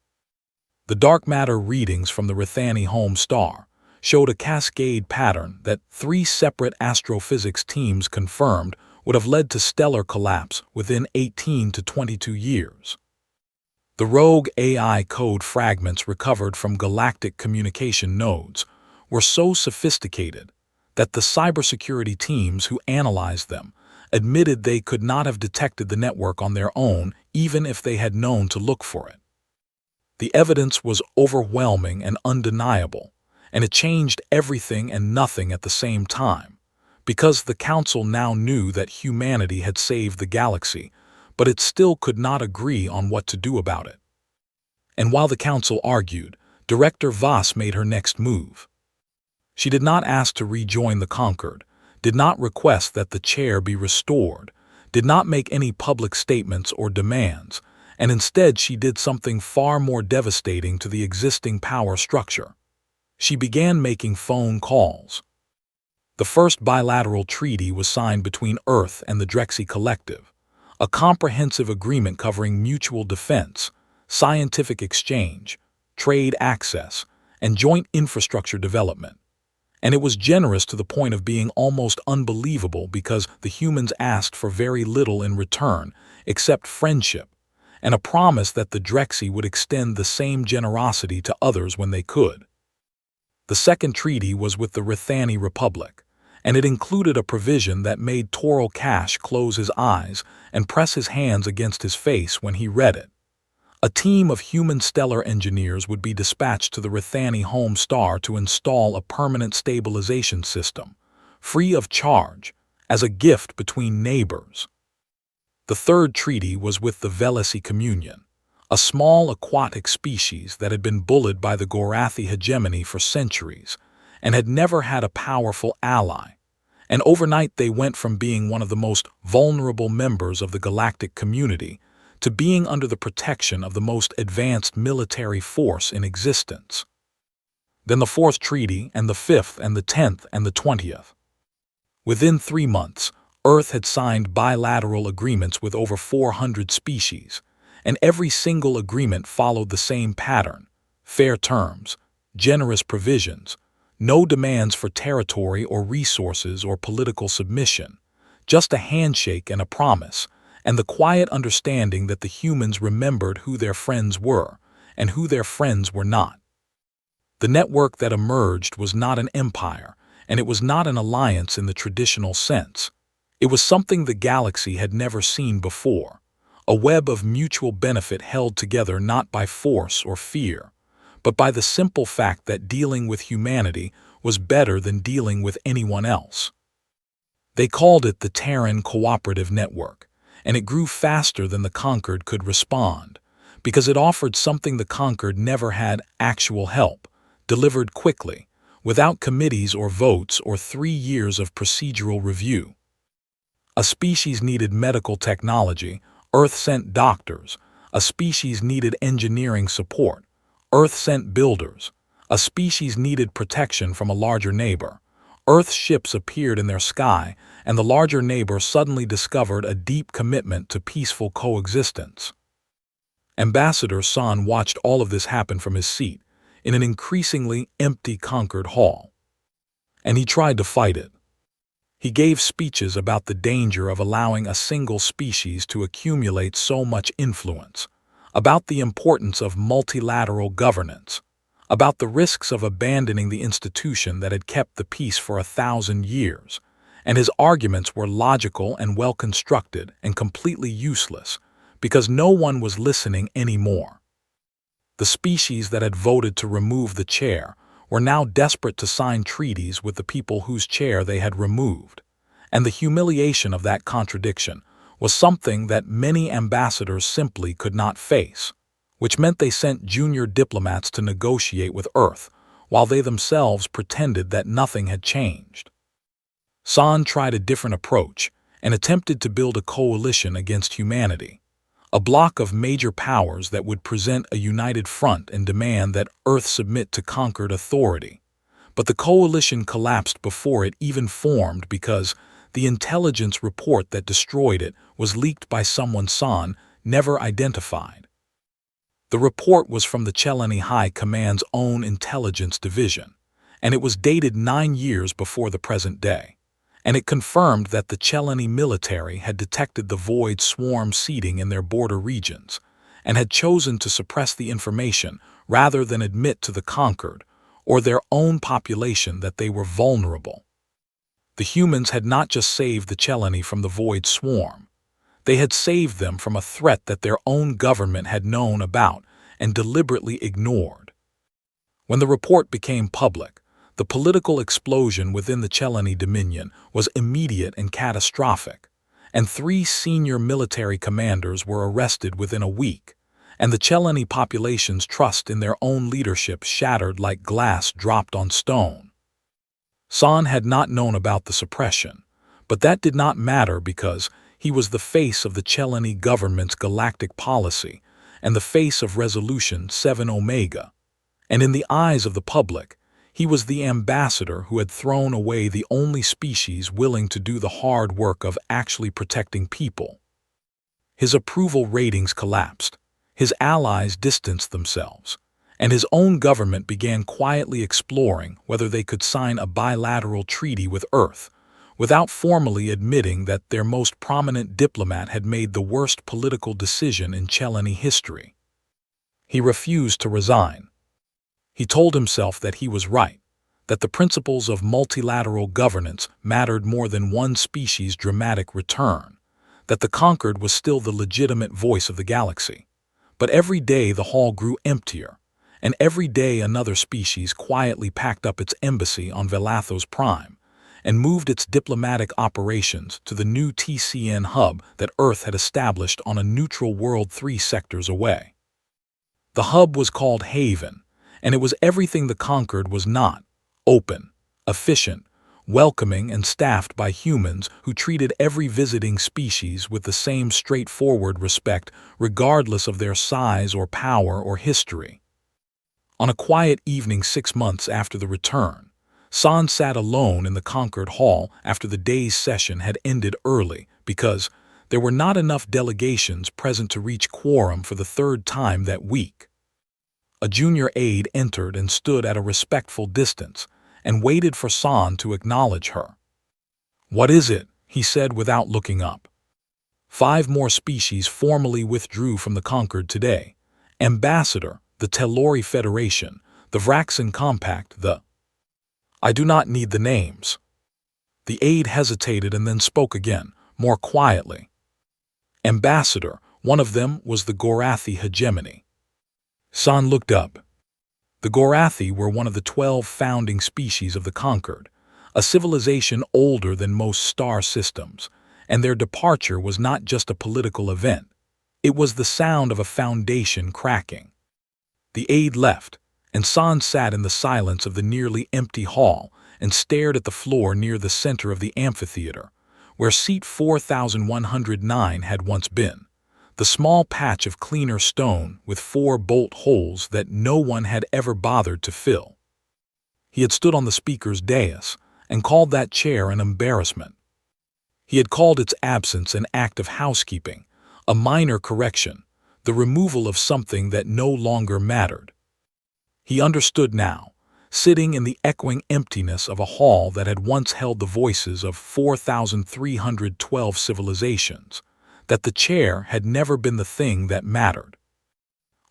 The dark matter readings from the Rithani home star showed a cascade pattern that 3 separate astrophysics teams confirmed would have led to stellar collapse within 18 to 22 years. The rogue AI code fragments recovered from galactic communication nodes were so sophisticated that the cybersecurity teams who analyzed them admitted they could not have detected the network on their own even if they had known to look for it. The evidence was overwhelming and undeniable, and it changed everything and nothing at the same time, because the Council now knew that humanity had saved the galaxy, but it still could not agree on what to do about it. And while the Council argued, Director Voss made her next move. She did not ask to rejoin the Conquered, did not request that the chair be restored, did not make any public statements or demands, and instead she did something far more devastating to the existing power structure. She began making phone calls. The first bilateral treaty was signed between Earth and the Drexy Collective, a comprehensive agreement covering mutual defense, scientific exchange, trade access, and joint infrastructure development. And it was generous to the point of being almost unbelievable because the humans asked for very little in return except friendship, and a promise that the Drexy would extend the same generosity to others when they could. The second treaty was with the Rithani Republic, and it included a provision that made Toral Cash close his eyes and press his hands against his face when he read it. A team of human stellar engineers would be dispatched to the Rithani home star to install a permanent stabilization system, free of charge, as a gift between neighbors. The third treaty was with the Velisi Communion, a small aquatic species that had been bullied by the Gorathi hegemony for centuries and had never had a powerful ally, and overnight they went from being one of the most vulnerable members of the galactic community to being under the protection of the most advanced military force in existence. Then the fourth treaty, and the fifth, and the 10th, and the 20th. Within 3 months, Earth had signed bilateral agreements with over 400 species, and every single agreement followed the same pattern: fair terms, generous provisions, no demands for territory or resources or political submission, just a handshake and a promise, and the quiet understanding that the humans remembered who their friends were and who their friends were not. The network that emerged was not an empire, and it was not an alliance in the traditional sense. It was something the galaxy had never seen before, a web of mutual benefit held together not by force or fear, but by the simple fact that dealing with humanity was better than dealing with anyone else. They called it the Terran Cooperative Network, and it grew faster than the Conquered could respond, because it offered something the Conquered never had: actual help, delivered quickly, without committees or votes or 3 years of procedural review. A species needed medical technology, Earth sent doctors. A species needed engineering support, Earth sent builders. A species needed protection from a larger neighbor. Earth's ships appeared in their sky, and the larger neighbor suddenly discovered a deep commitment to peaceful coexistence. Ambassador San watched all of this happen from his seat, in an increasingly empty Conquered hall. And he tried to fight it. He gave speeches about the danger of allowing a single species to accumulate so much influence, about the importance of multilateral governance, about the risks of abandoning the institution that had kept the peace for 1,000 years, and his arguments were logical and well-constructed and completely useless because no one was listening anymore. The species that had voted to remove the chair were now desperate to sign treaties with the people whose chair they had removed, and the humiliation of that contradiction was something that many ambassadors simply could not face, which meant they sent junior diplomats to negotiate with Earth, while they themselves pretended that nothing had changed. San tried a different approach and attempted to build a coalition against humanity, a bloc of major powers that would present a united front and demand that Earth submit to conquered authority. But the coalition collapsed before it even formed because the intelligence report that destroyed it was leaked by someone San never identified. The report was from the Chelani High Command's own intelligence division, and it was dated 9 years before the present day. And it confirmed that the Chelani military had detected the void swarm seeding in their border regions and had chosen to suppress the information rather than admit to the conquered or their own population that they were vulnerable. The humans had not just saved the Chelani from the void swarm. They had saved them from a threat that their own government had known about and deliberately ignored. When the report became public, the political explosion within the Chelani Dominion was immediate and catastrophic, and 3 senior military commanders were arrested within a week, and the Chelani population's trust in their own leadership shattered like glass dropped on stone. San had not known about the suppression, but that did not matter because he was the face of the Chelani government's galactic policy and the face of Resolution 7 Omega, and in the eyes of the public, he was the ambassador who had thrown away the only species willing to do the hard work of actually protecting people. His approval ratings collapsed, his allies distanced themselves, and his own government began quietly exploring whether they could sign a bilateral treaty with Earth, without formally admitting that their most prominent diplomat had made the worst political decision in Chelani history. He refused to resign. He told himself that he was right, that the principles of multilateral governance mattered more than one species' dramatic return, that the conquered was still the legitimate voice of the galaxy. But every day the hall grew emptier, and every day another species quietly packed up its embassy on Velathos Prime and moved its diplomatic operations to the new TCN hub that Earth had established on a neutral world 3 sectors away. The hub was called Haven, and it was everything the conquered was not: open, efficient, welcoming, and staffed by humans who treated every visiting species with the same straightforward respect regardless of their size or power or history. On a quiet evening 6 months after the return, San sat alone in the conquered hall after the day's session had ended early because there were not enough delegations present to reach quorum for the 3rd time that week. A junior aide entered and stood at a respectful distance and waited for San to acknowledge her. "What is it?" he said without looking up. 5 more species formally withdrew from the conquered today: Ambassador, the Telluri Federation, the Vraxan Compact, the... "I do not need the names." The aide hesitated and then spoke again, more quietly. "Ambassador, one of them was the Gorathi hegemony." San looked up. The Gorathi were one of the 12 founding species of the conquered, a civilization older than most star systems, and their departure was not just a political event. It was the sound of a foundation cracking. The aide left, and San sat in the silence of the nearly empty hall and stared at the floor near the center of the amphitheater, where seat 4109 had once been. The small patch of cleaner stone with 4 bolt holes that no one had ever bothered to fill. He had stood on the speaker's dais and called that chair an embarrassment. He had called its absence an act of housekeeping, a minor correction, the removal of something that no longer mattered. He understood now, sitting in the echoing emptiness of a hall that had once held the voices of 4,312 civilizations, that the chair had never been the thing that mattered.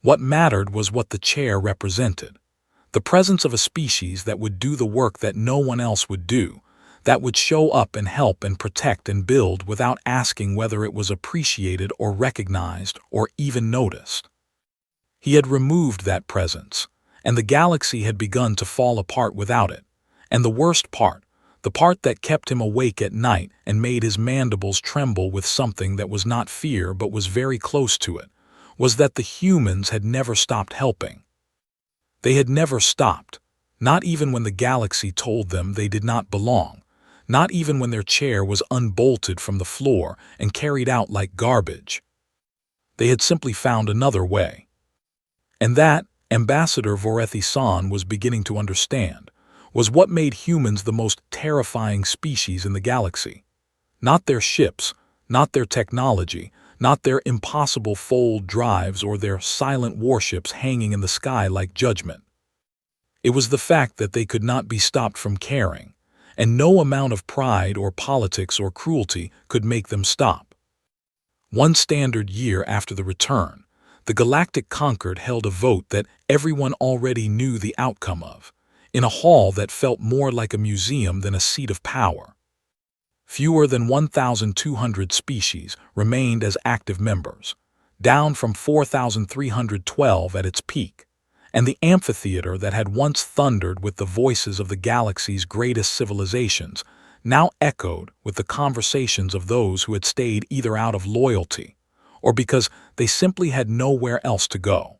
What mattered was what the chair represented. The presence of a species that would do the work that no one else would do, that would show up and help and protect and build without asking whether it was appreciated or recognized or even noticed. He had removed that presence, and the galaxy had begun to fall apart without it. And the worst part, the part that kept him awake at night and made his mandibles tremble with something that was not fear but was very close to it, was that the humans had never stopped helping. They had never stopped, not even when the galaxy told them they did not belong, not even when their chair was unbolted from the floor and carried out like garbage. They had simply found another way. And that, Ambassador Vorethi-san was beginning to understand, was what made humans the most terrifying species in the galaxy. Not their ships, not their technology, not their impossible fold drives or their silent warships hanging in the sky like judgment. It was the fact that they could not be stopped from caring, and no amount of pride or politics or cruelty could make them stop. One standard year after the return, the Galactic Concord held a vote that everyone already knew the outcome of, in a hall that felt more like a museum than a seat of power. Fewer than 1,200 species remained as active members, down from 4,312 at its peak, and the amphitheater that had once thundered with the voices of the galaxy's greatest civilizations now echoed with the conversations of those who had stayed either out of loyalty or because they simply had nowhere else to go.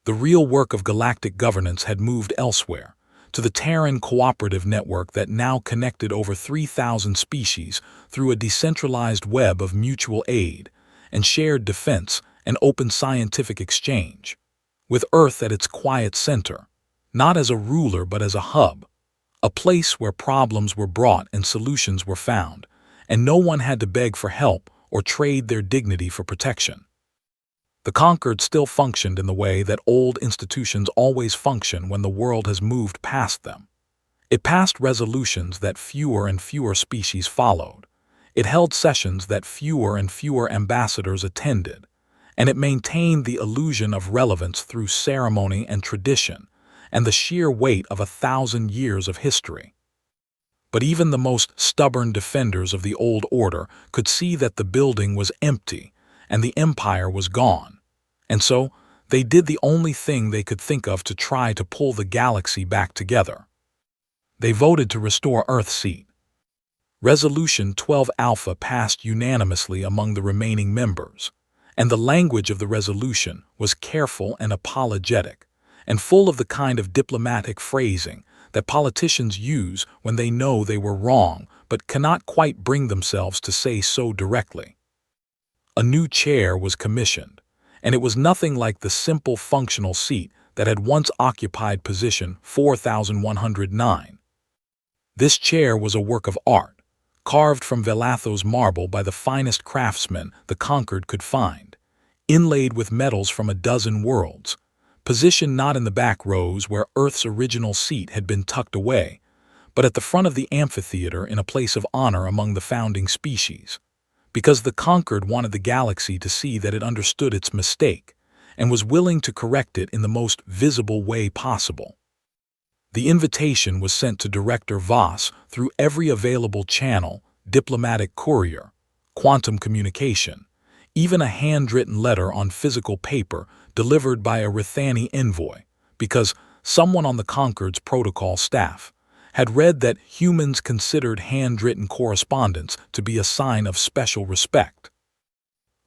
The real work of galactic governance had moved elsewhere, to the Terran cooperative network that now connected over 3,000 species through a decentralized web of mutual aid and shared defense and open scientific exchange, with Earth at its quiet center, not as a ruler but as a hub, a place where problems were brought and solutions were found, and no one had to beg for help or trade their dignity for protection. The Concord still functioned in the way that old institutions always function when the world has moved past them. It passed resolutions that fewer and fewer species followed. It held sessions that fewer and fewer ambassadors attended, and it maintained the illusion of relevance through ceremony and tradition and the sheer weight of 1,000 years of history. But even the most stubborn defenders of the old order could see that the building was empty and the empire was gone, and so they did the only thing they could think of to try to pull the galaxy back together. They voted to restore Earth's seat. Resolution 12 Alpha passed unanimously among the remaining members, and the language of the resolution was careful and apologetic, and full of the kind of diplomatic phrasing that politicians use when they know they were wrong but cannot quite bring themselves to say so directly. A new chair was commissioned, and it was nothing like the simple functional seat that had once occupied position 4109. This chair was a work of art, carved from Velathos marble by the finest craftsmen the Concord could find, inlaid with metals from a dozen worlds, positioned not in the back rows where Earth's original seat had been tucked away, but at the front of the amphitheater in a place of honor among the founding species, because the Concord wanted the galaxy to see that it understood its mistake and was willing to correct it in the most visible way possible. The invitation was sent to Director Voss through every available channel, diplomatic courier, quantum communication, even a handwritten letter on physical paper delivered by a Rithani envoy, because someone on the Concord's protocol staff had read that humans considered handwritten correspondence to be a sign of special respect.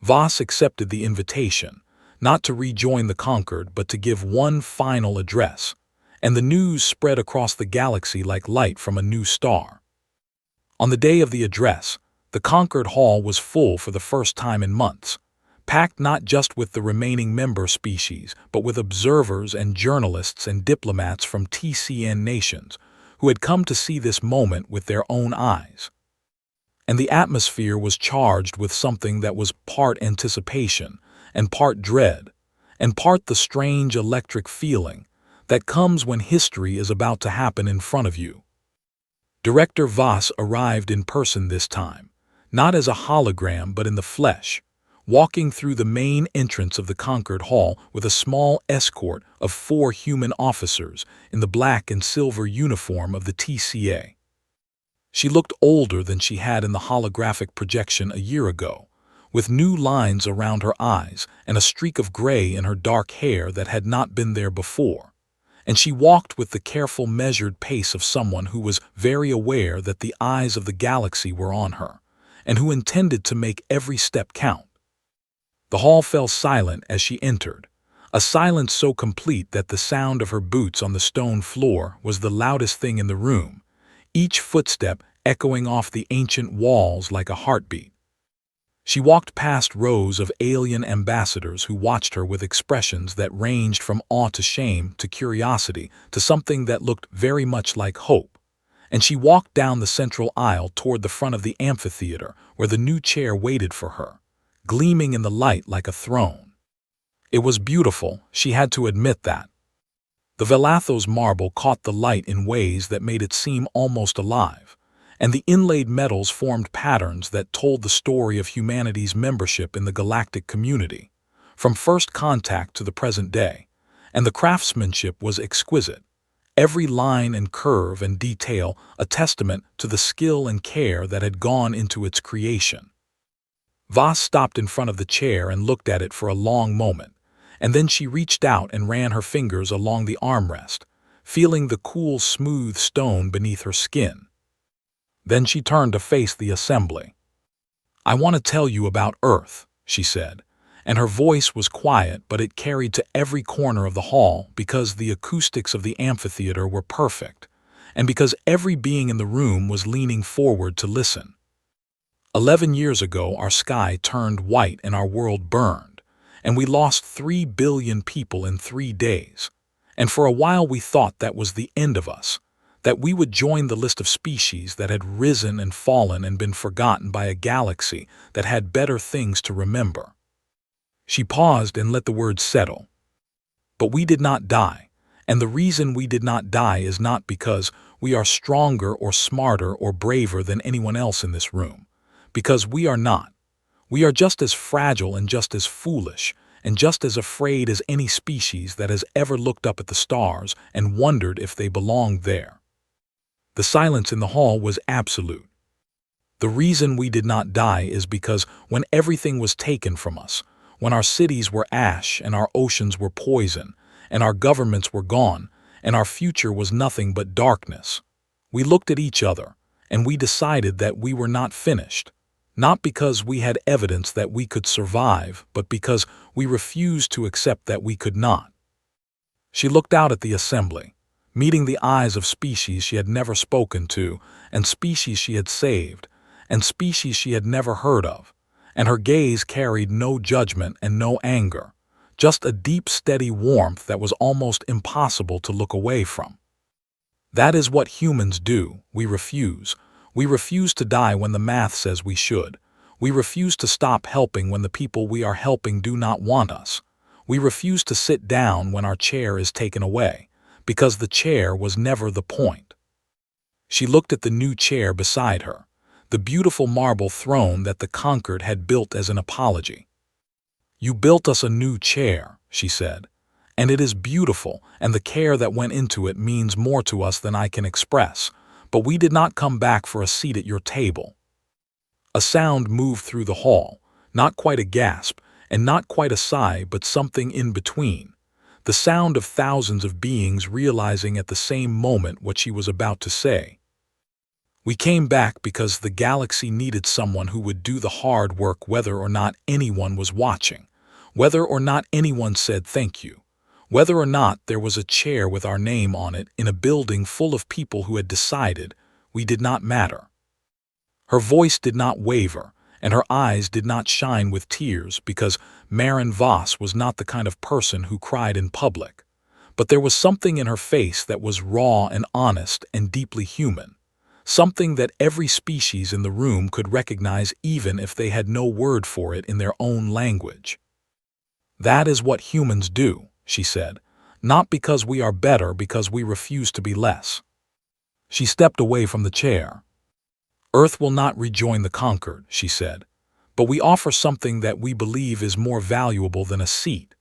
Voss accepted the invitation, not to rejoin the Concord but to give one final address, and the news spread across the galaxy like light from a new star. On the day of the address, the Concord Hall was full for the first time in months, packed not just with the remaining member species, but with observers and journalists and diplomats from TCN nations who had come to see this moment with their own eyes. And the atmosphere was charged with something that was part anticipation and part dread, and part the strange electric feeling that comes when history is about to happen in front of you. Director Voss arrived in person this time, not as a hologram but in the flesh, walking through the main entrance of the conquered hall with a small escort of 4 human officers in the black and silver uniform of the TCA. She looked older than she had in the holographic projection a year ago, with new lines around her eyes and a streak of gray in her dark hair that had not been there before. And she walked with the careful, measured pace of someone who was very aware that the eyes of the galaxy were on her, and who intended to make every step count. The hall fell silent as she entered, a silence so complete that the sound of her boots on the stone floor was the loudest thing in the room, each footstep echoing off the ancient walls like a heartbeat. She walked past rows of alien ambassadors who watched her with expressions that ranged from awe to shame to curiosity to something that looked very much like hope, and she walked down the central aisle toward the front of the amphitheater where the new chair waited for her, gleaming in the light like a throne. It was beautiful, she had to admit that. The Velathos marble caught the light in ways that made it seem almost alive, and the inlaid metals formed patterns that told the story of humanity's membership in the galactic community, from first contact to the present day, and the craftsmanship was exquisite, every line and curve and detail a testament to the skill and care that had gone into its creation. Voss stopped in front of the chair and looked at it for a long moment, and then she reached out and ran her fingers along the armrest, feeling the cool, smooth stone beneath her skin. Then she turned to face the assembly. "I want to tell you about Earth," she said, and her voice was quiet, but it carried to every corner of the hall because the acoustics of the amphitheater were perfect, and because every being in the room was leaning forward to listen. 11 years ago, our sky turned white and our world burned, and we lost 3 billion people in 3 days. And for a while we thought that was the end of us, that we would join the list of species that had risen and fallen and been forgotten by a galaxy that had better things to remember. She paused and let the words settle. But we did not die, and the reason we did not die is not because we are stronger or smarter or braver than anyone else in this room, because we are not. We are just as fragile and just as foolish and just as afraid as any species that has ever looked up at the stars and wondered if they belonged there. The silence in the hall was absolute. The reason we did not die is because when everything was taken from us, when our cities were ash and our oceans were poison, and our governments were gone, and our future was nothing but darkness, we looked at each other, and we decided that we were not finished, not because we had evidence that we could survive, but because we refused to accept that we could not. She looked out at the assembly, meeting the eyes of species she had never spoken to, and species she had saved, and species she had never heard of, and her gaze carried no judgment and no anger, just a deep, steady warmth that was almost impossible to look away from. That is what humans do. We refuse. We refuse to die when the math says we should. We refuse to stop helping when the people we are helping do not want us. We refuse to sit down when our chair is taken away, because the chair was never the point. She looked at the new chair beside her, the beautiful marble throne that the conquered had built as an apology. "You built us a new chair," she said, "and it is beautiful, and the care that went into it means more to us than I can express, but we did not come back for a seat at your table." A sound moved through the hall, not quite a gasp, and not quite a sigh, but something in between. The sound of thousands of beings realizing at the same moment what she was about to say. "We came back because the galaxy needed someone who would do the hard work whether or not anyone was watching, whether or not anyone said thank you, whether or not there was a chair with our name on it in a building full of people who had decided we did not matter." Her voice did not waver, and her eyes did not shine with tears because Marin Voss was not the kind of person who cried in public. But there was something in her face that was raw and honest and deeply human, something that every species in the room could recognize even if they had no word for it in their own language. "That is what humans do," she said, "not because we are better, because we refuse to be less." She stepped away from the chair. "Earth will not rejoin the conquered," she said, But we offer something that we believe is more valuable than a seat.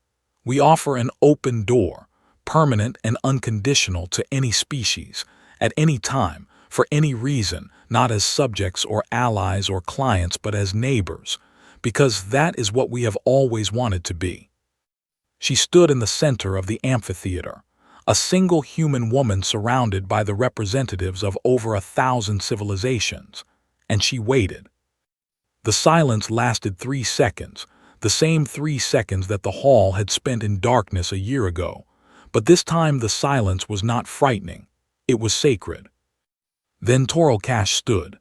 We offer an open door, permanent and unconditional to any species, at any time, for any reason, not as subjects or allies or clients but as neighbors, because that is what we have always wanted to be. She stood in the center of the amphitheater, a single human woman surrounded by the representatives of over 1,000 civilizations, and she waited. The silence lasted 3 seconds, the same 3 seconds that the hall had spent in darkness a year ago, but this time the silence was not frightening, it was sacred. Then Toralcash stood.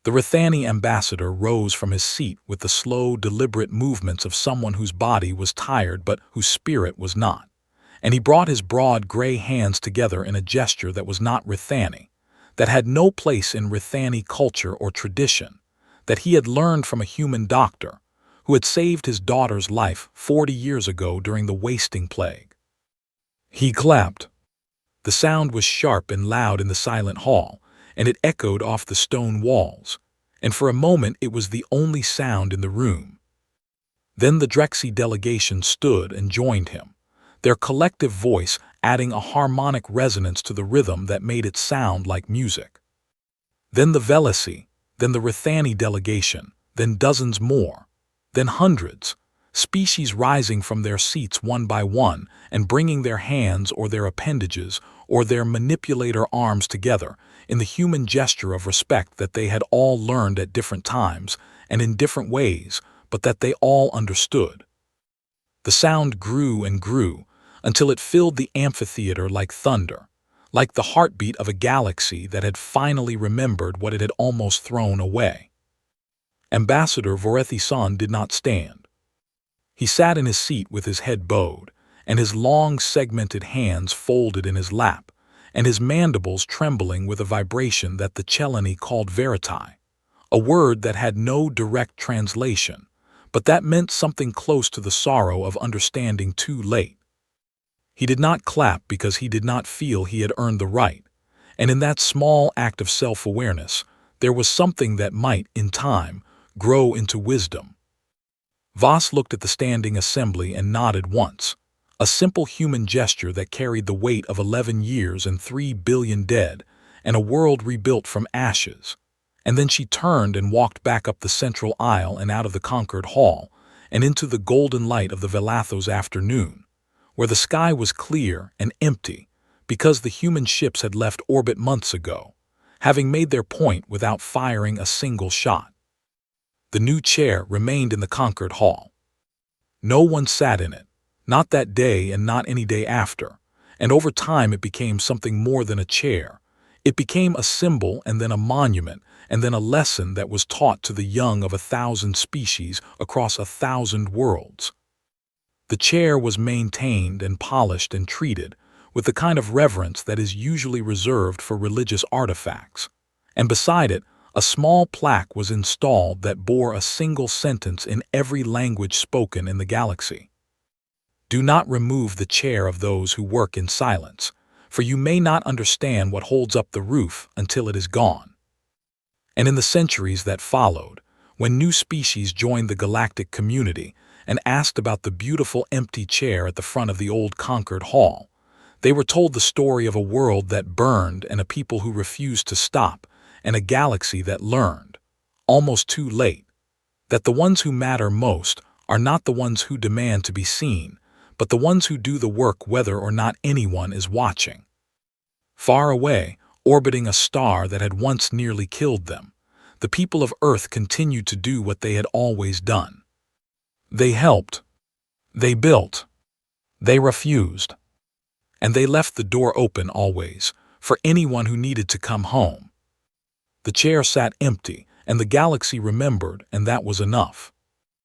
The Rithani ambassador rose from his seat with the slow, deliberate movements of someone whose body was tired but whose spirit was not, and he brought his broad gray hands together in a gesture that was not Rithani, that had no place in Rithani culture or tradition, that he had learned from a human doctor who had saved his daughter's life 40 years ago during the wasting plague. He clapped. The sound was sharp and loud in the silent hall, and it echoed off the stone walls, and for a moment it was the only sound in the room. Then the Drexy delegation stood and joined him, their collective voice adding a harmonic resonance to the rhythm that made it sound like music. Then the Velasi, then the Rithani delegation, then dozens more, then hundreds, species rising from their seats one by one and bringing their hands or their appendages or their manipulator arms together in the human gesture of respect that they had all learned at different times and in different ways, but that they all understood. The sound grew and grew until it filled the amphitheater like thunder, like the heartbeat of a galaxy that had finally remembered what it had almost thrown away. Ambassador Vorethi-san did not stand. He sat in his seat with his head bowed, and his long segmented hands folded in his lap, and his mandibles trembling with a vibration that the Chelani called verite, a word that had no direct translation, but that meant something close to the sorrow of understanding too late. He did not clap because he did not feel he had earned the right, and in that small act of self-awareness, there was something that might, in time, grow into wisdom. Voss looked at the standing assembly and nodded once, a simple human gesture that carried the weight of 11 years and 3 billion dead, and a world rebuilt from ashes. And then she turned and walked back up the central aisle and out of the conquered hall, and into the golden light of the Velathos afternoon, where the sky was clear and empty, because the human ships had left orbit months ago, having made their point without firing a single shot. The new chair remained in the conquered hall. No one sat in it, not that day and not any day after, and over time it became something more than a chair. It became a symbol and then a monument and then a lesson that was taught to the young of 1,000 species across 1,000 worlds. The chair was maintained and polished and treated with the kind of reverence that is usually reserved for religious artifacts, and beside it, a small plaque was installed that bore a single sentence in every language spoken in the galaxy. Do not remove the chair of those who work in silence, for you may not understand what holds up the roof until it is gone. And in the centuries that followed, when new species joined the galactic community and asked about the beautiful empty chair at the front of the old conquered hall, they were told the story of a world that burned and a people who refused to stop, and a galaxy that learned, almost too late, that the ones who matter most are not the ones who demand to be seen, but the ones who do the work whether or not anyone is watching. Far away, orbiting a star that had once nearly killed them, the people of Earth continued to do what they had always done. They helped. They built. They refused. And they left the door open always, for anyone who needed to come home. The chair sat empty, and the galaxy remembered, and that was enough.